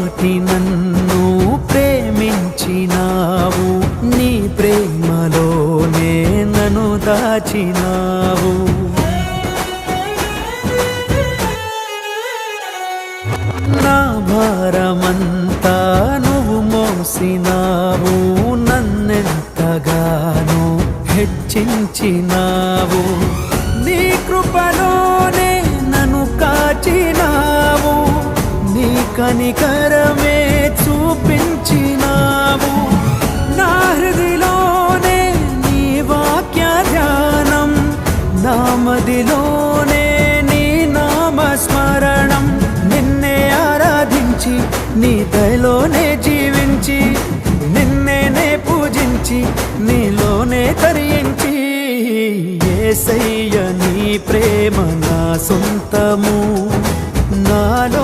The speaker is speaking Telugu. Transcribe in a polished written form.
పాటి నన్ను ప్రేమించినావు, నీ ప్రేమలోనే నన్ను దాచినావు. నా భారమంతా నువ్వు మోసినావు, నన్నెంతగానో హెచ్చించినావు. నీ కృపలోనే నన్ను కాచినావు, నీ కనికరమే చూపించినావు. నా హృదిలోనే నీ వాక్య ధ్యానం, నా మదిలోనే నీ నామస్మరణం. నిన్నే ఆరాధించి నీ దయలోనే జీవించి, నిన్నే పూజించి నీలోనే తరించి, యేసయ్య నీ ప్రేమ నా సొంతము, నాలో